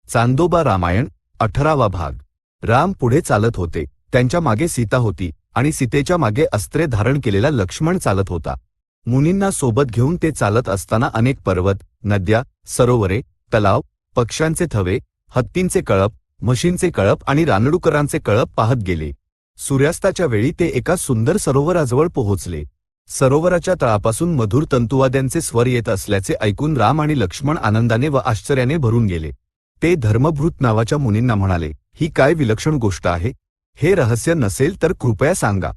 चांदोबा रामायण 18वा भाग। राम पुढे चालत होते, त्यांच्या मागे सीता होती आणि सीतेच्या मागे अस्त्रे धारण केलेला लक्ष्मण चालत होता। मुनींना सोबत घेऊन ते चालत असताना अनेक पर्वत, नद्या, सरोवरे, तलाव, पक्ष्यांचे थवे, हत्तींचे कळप, म्हशींचे कळप आणि रानडुकरांचे कळप पाहत गेले। सूर्यास्ताच्या वेळी ते एका सुंदर सरोवराजवळ पोहोचले। सरोवराच्या तळापासून मधुर तंतुवाद्यांचे स्वर येत असल्याचे ऐकून राम आणि लक्ष्मण आनंदाने व आश्चर्याने भरून गेले। ते धर्मभृत नावाच्या मुनींना म्हणाले, ही काय विलक्षण गोष्ट आहे? हे रहस्य नसेल तर कृपया सांगा,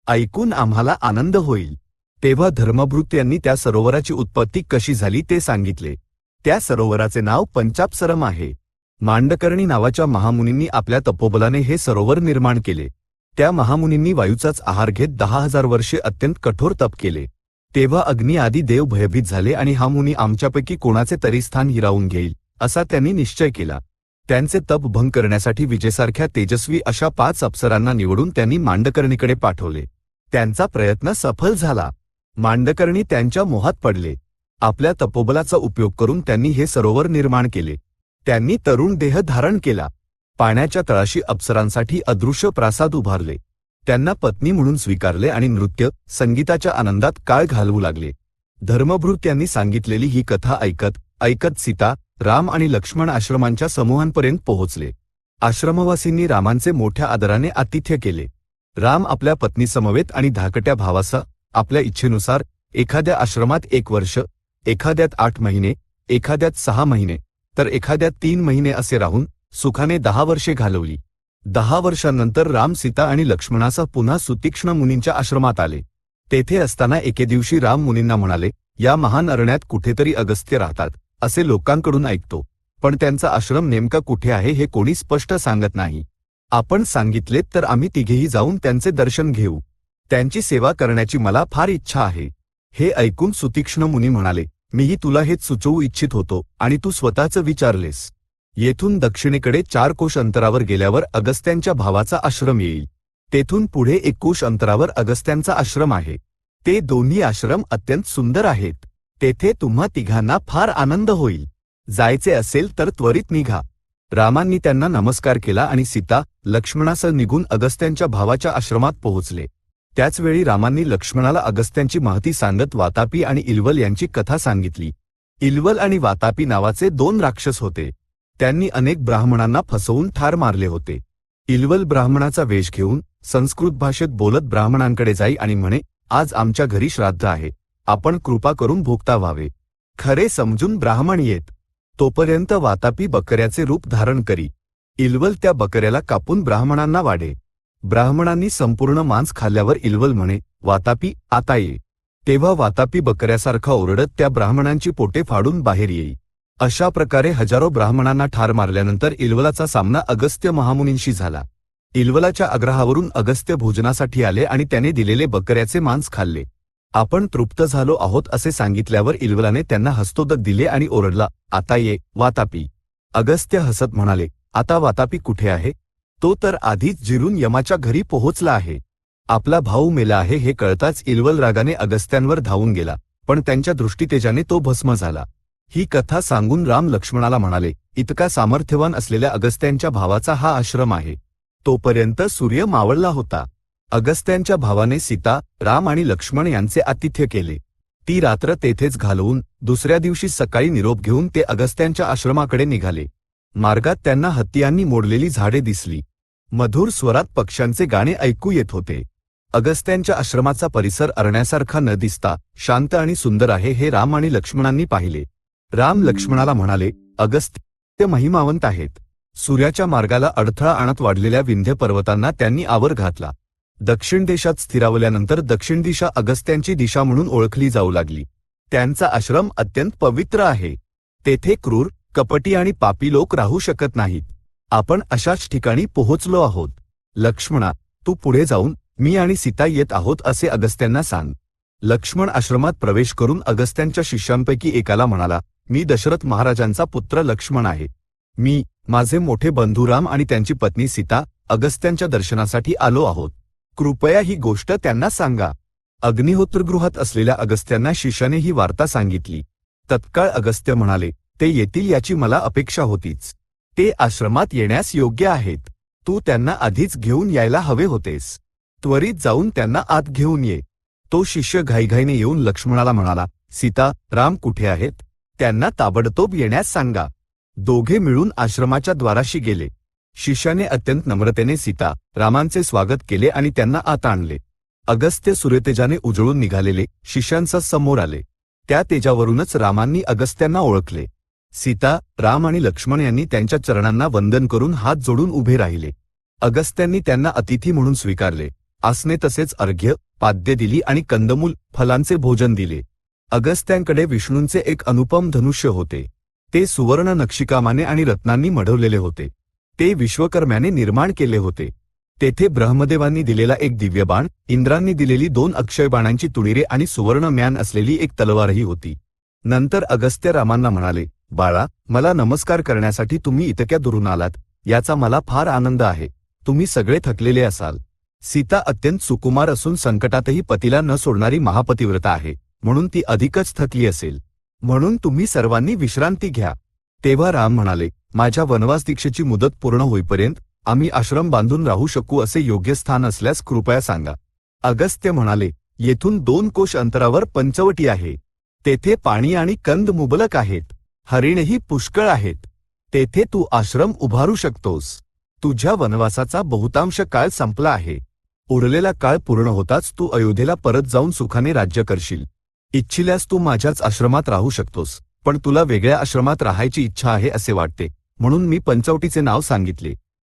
ऐकून आम्हाला आनंद होईल। तेव्हा धर्मभृत यांनी त्या सरोवराची उत्पत्ती कशी झाली ते सांगितले। त्या सरोवराचे नाव पंचाप्सरम आहे। मांडकर्णी नावाच्या महामुनींनी आपल्या तपोबलाने हे सरोवर निर्माण केले। त्या महामुनींनी वायूचाच आहार घेत 10,000 वर्षे अत्यंत कठोर तप केले। तेव्हा अग्नी आदी देव भयभीत झाले आणि हा मुनी आमच्यापैकी कोणाचे तरी स्थान हिरावून घेईल असा त्यांनी निश्चय केला। त्यांचे तप भंग करण्यासाठी विजेसारख्या तेजस्वी अशा 5 अप्सरांना निवडून त्यांनी मांडकर्णीकडे पाठवले। त्यांचा प्रयत्न सफल झाला। मांडकर्णी त्यांच्या मोहात पडले। आपल्या तपोबलाचा उपयोग करून त्यांनी हे सरोवर निर्माण केले। त्यांनी तरुण देह धारण केला। पाण्याच्या तळाशी अप्सरांसाठी अदृश्य प्रासाद उभारले। त्यांना पत्नी म्हणून स्वीकारले आणि नृत्य, संगीताच्या आनंदात काळ घालवू लागले। धर्मभृत यांनी सांगितलेली ही कथा ऐकत ऐकत सीता, राम आणि लक्ष्मण आश्रमांच्या समूहांपर्यंत पोहोचले। आश्रमवासींनी रामांचे मोठ्या आदराने आतिथ्य केले। राम आपल्या पत्नीसमवेत आणि धाकट्या भावासह आपल्या इच्छेनुसार एखाद्या आश्रमात 1 वर्ष, एखाद्यात 8 महिने, एखाद्यात 6 महिने, तर एखाद्यात 3 महिने असे राहून सुखाने 10 वर्षे घालवली। 10 वर्षांनंतर राम, सीता आणि लक्ष्मणासह पुन्हा सुतीक्ष्ण मुनींच्या आश्रमात आले। तेथे असताना एके दिवशी राम मुनींना म्हणाले, या महान अरण्यात कुठेतरी अगस्त्य राहतात असे लोकांकडून ऐकतो, पण त्यांचा आश्रम नेमका कुठे आहे हे कोणी स्पष्ट सांगत नाही। आपण सांगितलेत तर आम्ही तिघेही जाऊन त्यांचे दर्शन घेऊ। त्यांची सेवा करण्याची मला फार इच्छा आहे। हे ऐकून सुतीक्ष्ण मुनी म्हणाले, मीही तुला हेच सुचवू इच्छित होतो आणि तू स्वतःच विचारलेस। येथून दक्षिणेकडे 4 कोश अंतरावर गेल्यावर अगस्त्यांच्या भावाचा आश्रम येईल। तेथून पुढे 1 कोश अंतरावर अगस्त्यांचा आश्रम आहे। ते दोन्ही आश्रम अत्यंत सुंदर आहेत। तेथे तुम्हा तिघांना फार आनंद होईल। जायचे असेल तर त्वरित निघा। रामांनी त्यांना नमस्कार केला आणि सीता, लक्ष्मणासह निघून अगस्त्यांच्या भावाच्या आश्रमात पोहोचले। त्याचवेळी रामांनी लक्ष्मणाला अगस्त्यांची माहिती सांगत वातापी आणि इल्वल यांची कथा सांगितली। इल्वल आणि वातापी नावाचे 2 राक्षस होते। त्यांनी अनेक ब्राह्मणांना फसवून ठार मारले होते। इल्वल ब्राह्मणाचा वेश घेऊन संस्कृत भाषेत बोलत ब्राह्मणांकडे जाई आणि म्हणे, आज आमच्या घरी श्राद्ध आहे, आपण कृपा करून भोक्ता व्हावे। खरे समजून ब्राह्मण येत तोपर्यंत वातापी बकऱ्याचे रूप धारण करी। इल्वल त्या बकऱ्याला कापून ब्राह्मणांना वाढे। ब्राह्मणांनी संपूर्ण मांस खाल्ल्यावर इल्वल म्हणे, वातापी आता ये। तेव्हा वातापी बकऱ्यासारखा ओरडत त्या ब्राह्मणांची पोटे फाडून बाहेर येई। अशा प्रकारे हजारो ब्राह्मणांना ठार मारल्यानंतर इल्वलाचा सामना अगस्त्य महामुनींशी झाला। इल्वलाच्या आग्रहावरून अगस्त्य भोजनासाठी आले आणि त्याने दिलेले बकऱ्याचे मांस खाल्ले। आपण तृप्त झालो आहोत असे सांगितल्यावर इल्वलाने त्यांना हस्तोदक दिले आणि ओरडला, आता ये वातापी। अगस्त्य हसत म्हणाले, आता वातापी कुठे आहे? तो तर आधीच जिरून यमाच्या घरी पोहोचला आहे। आपला भाऊ मेला आहे हे कळताच इल्वल रागाने अगस्त्यांवर धावून गेला, पण त्यांच्या दृष्टीतेजाने तो भस्म झाला। ही कथा सांगून राम लक्ष्मणाला म्हणाले, इतका सामर्थ्यवान असलेल्या अगस्त्यांच्या भावाचा हा आश्रम आहे। तोपर्यंत सूर्य मावळला होता। अगस्त्यांच्या भावाने सीता, राम आणि लक्ष्मण यांचे आतिथ्य केले। ती रात्र तेथेच घालवून दुसऱ्या दिवशी सकाळी निरोप घेऊन ते अगस्त्यांच्या आश्रमाकडे निघाले। मार्गात त्यांना हत्तीयांनी मोडलेली झाडे दिसली। मधुर स्वरात पक्ष्यांचे गाणे ऐकू येत होते। अगस्त्यांच्या आश्रमाचा परिसर अरण्यासारखा न दिसता शांत आणि सुंदर आहे हे राम आणि लक्ष्मणांनी पाहिले। राम लक्ष्मणाला म्हणाले, अगस्त्य महिमावंत आहेत। सूर्याच्या मार्गाला अडथळा आणत वाढलेल्या विंध्य पर्वतांना त्यांनी आवर घातला। दक्षिण देशात स्थिरावल्यानंतर दक्षिण दिशा अगस्त्यांची दिशा म्हणून ओळखली जाऊ लागली। त्यांचा आश्रम अत्यंत पवित्र आहे। तेथे क्रूर, कपटी आणि पापी लोक राहू शकत नाहीत। आपण अशाच ठिकाणी पोहोचलो आहोत। लक्ष्मणा, तू पुढे जाऊन मी आणि सीता येत आहोत असे अगस्त्यांना सांग। लक्ष्मण आश्रमात प्रवेश करून अगस्त्यांच्या शिष्यांपैकी एकाला म्हणाला, मी दशरथ महाराजांचा पुत्र लक्ष्मण आहे। मी, माझे मोठे बंधू राम आणि त्यांची पत्नी सीता अगस्त्यांच्या दर्शनासाठी आलो आहोत। कृपया ही गोष्ट त्यांना सांगा। अग्निहोत्रगृहात असलेल्या अगस्त्यांना शिष्याने ही वार्ता सांगितली। तत्काळ अगस्त्य म्हणाले, ते येतील याची मला अपेक्षा होतीच। ते आश्रमात येण्यास योग्य आहेत. तू त्यांना आधीच घेऊन यायला हवे होतेस. त्वरित जाऊन त्यांना आत घेऊन ये. तो शिष्य घाईघाईने येऊन लक्ष्मणाला म्हणाला, सीता, राम कुठे आहेत? त्यांना ताबडतोब येण्यास सांगा. दोघे मिळून आश्रमाच्या द्वाराशी गेले. शिष्याने अत्यंत नम्रतेने सीता, रामांचे स्वागत केले आणि त्यांना आत आणले. अगस्त्य सूर्यतेजाने उजळून निघालेले शिष्यांचा समोर आले. त्या तेजावरूनच रामांनी अगस्त्यांना ओळखले. सीता, राम आणि लक्ष्मण यांनी त्यांच्या चरणांना वंदन करून हात जोडून उभे राहिले. अगस्त्यांनी त्यांना अतिथी म्हणून स्वीकारले. आसने तसेच अर्घ्य, पाद्य दिली आणि कंदमूल, फलांचे भोजन दिले. अगस्त्यांकडे विष्णूंचे एक अनुपम धनुष्य होते. ते सुवर्ण नक्षीकामाने आणि रत्नांनी मढवलेले होते. ते विश्वकर्म्याने निर्माण केले होते. तेथे ब्रह्मदेवांनी दिलेला एक दिव्य बाण, इंद्रांनी दिलेली 2 अक्षय बाणांची तुळीरे आणि सुवर्ण म्यान असलेली एक तलवारही होती. नंतर अगस्त्य रामांना म्हणाले, बाळा, मला नमस्कार करण्यासाठी तुम्ही इतक्या दुरून आलात, याचा मला फार आनंद आहे. तुम्ही सगळे थकलेले असाल. सीता अत्यंत सुकुमार असून संकटातही पतीला न सोडणारी महापतिव्रता आहे, म्हणून ती अधिकच थकली असेल. म्हणून तुम्ही सर्वांनी विश्रांती घ्या. तेव्हा राम म्हणाले, माझ्या वनवास दीक्षेची मुदत पूर्ण होईपर्यंत आम्ही आश्रम बांधून राहू शकू असे योग्य स्थान असल्यास कृपया सांगा. अगस्त्य म्हणाले, येथून 2 कोश अंतरावर पंचवटी आहे. तेथे पाणी आणि कंद मुबलक आहेत. हरिणही पुष्कळ आहेत. तेथे तू आश्रम उभारू शकतोस. तुझ्या वनवासाचा बहुतांश काळ संपला आहे. उरलेला काळ पूर्ण होताच तू अयोध्येला परत जाऊन सुखाने राज्य करशील. इच्छिल्यास तू माझ्याच आश्रमात राहू शकतोस, पण तुला वेगळ्या आश्रमात राहायची इच्छा आहे असे वाटते, म्हणून मी पंचवटीचे नाव सांगितले.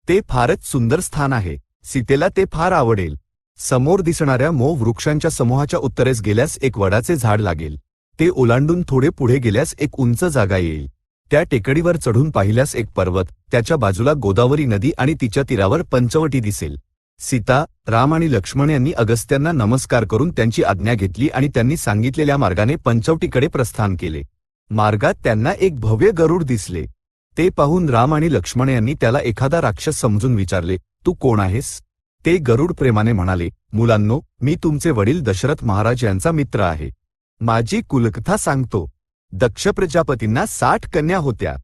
ते फारच सुंदर स्थान आहे. सीतेला ते फार आवडेल. समोर दिसणाऱ्या मोह वृक्षांच्या समूहाच्या उत्तरेस गेल्यास एक वडाचे झाड लागेल. ते ओलांडून थोडे पुढे गेल्यास एक उंच जागा येईल. त्या टेकडीवर चढून पाहिल्यास एक पर्वत, त्याच्या बाजूला गोदावरी नदी आणि तिच्या तीरावर पंचवटी दिसेल. सीता, राम आणि लक्ष्मण यांनी अगस्त्यांना नमस्कार करून त्यांची आज्ञा घेतली आणि त्यांनी सांगितलेल्या मार्गाने पंचवटीकडे प्रस्थान केले. मार्गात त्यांना एक भव्य गरुड दिसले. ते पाहून राम आणि लक्ष्मण यांनी त्याला एखादा राक्षस समजून विचारले, तू कोण आहेस? ते गरुड प्रेमाने म्हणाले, मुलांनो, मी तुमचे वडील दशरथ महाराज यांचा मित्र आहे. माझी कुलकथा सांगतो. दक्ष प्रजापतींना 60 कन्या होत्या.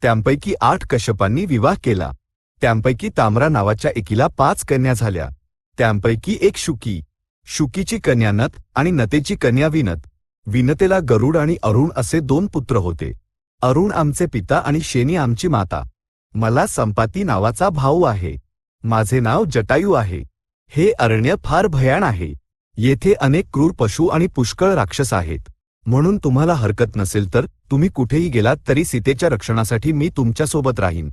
त्यांपैकी 8 कश्यपांनी विवाह केला. त्यांपैकी ताम्रा नावाच्या एकीला 5 कन्या झाल्या. त्यांपैकी एक शुकी. शुकीची कन्या नत आणि नतेची कन्या विनत. विनतेला गरुड आणि अरुण असे 2 पुत्र होते. अरुण आमचे पिता आणि शेनी आमची माता. मला संपाती नावाचा भाऊ आहे. माझे नाव जटायू आहे. हे अरण्य फार भयाण आहे. येथे अनेक क्रूर पशु आणि पुष्कळ राक्षस आहेत. म्हणून तुम्हाला हरकत नसेल तर तुम्ही कुठेही गेलात तरी सीतेच्या रक्षणासाठी मी तुमच्यासोबत राहीन.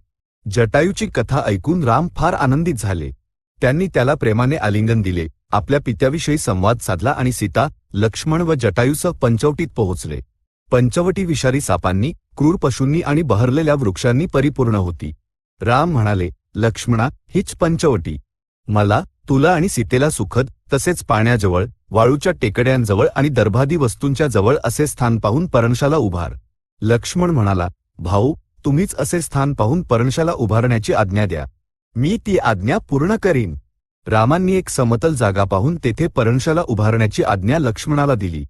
जटायूची कथा ऐकून राम फार आनंदित झाले. त्यांनी त्याला प्रेमाने आलिंगन दिले, आपल्या पित्याविषयी संवाद साधला आणि सीता, लक्ष्मण व जटायूसह पंचवटीत पोहोचले. पंचवटी विषारी सापांनी, क्रूर पशूंनी आणि बहरलेल्या वृक्षांनी परिपूर्ण होती. राम म्हणाले, लक्ष्मणा, हीच पंचवटी. मला, तुला आणि सीतेला सुखद, तसेच पाण्याजवळ, वाळूच्या टेकड्यांजवळ आणि दर्भादी वस्तूंच्या जवळ असे स्थान पाहून पर्णशाला उभार. लक्ष्मण म्हणाला, भाऊ, तुम्हीच असे स्थान पाहून पर्णशाला उभारण्याची आज्ञा द्या. मी ती आज्ञा पूर्ण करीन. रामांनी एक समतल जागा पाहून तेथे पर्णशाला उभारण्याची आज्ञा लक्ष्मणाला दिली.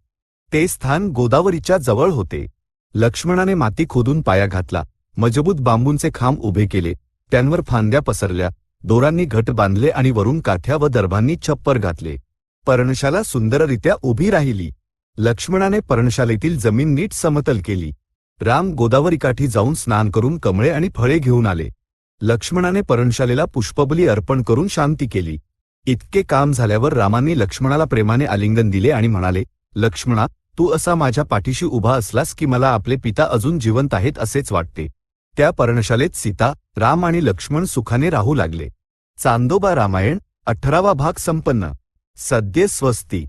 ते स्थान गोदावरीच्या जवळ होते. लक्ष्मणाने माती खोदून पाया घातला, मजबूत बांबूंचे खांब उभे केले, त्यांवर फांद्या पसरल्या, दोरांनी घट बांधले आणि वरून काठ्या व दर्भांनी छप्पर घातले. पर्णशाला सुंदररित्या उभी राहिली. लक्ष्मणाने पर्णशालेतील जमीन नीट समतल केली. राम गोदावरीकाठी जाऊन स्नान करून कमळे आणि फळे घेऊन आले. लक्ष्मणाने पर्णशालेला पुष्पबली अर्पण करून शांती केली. इतके काम झाल्यावर रामांनी लक्ष्मणाला प्रेमाने आलिंगन दिले आणि म्हणाले, लक्ष्मणा, तू असा माझ्या पाठीशी उभा असलास की मला आपले पिता अजून जिवंत आहेत असेच वाटते. त्या पर्णशालेत सीता, राम आणि लक्ष्मण सुखाने राहू लागले. चांदोबा रामायण 18वा भाग संपन्न. सद्य स्वस्ती.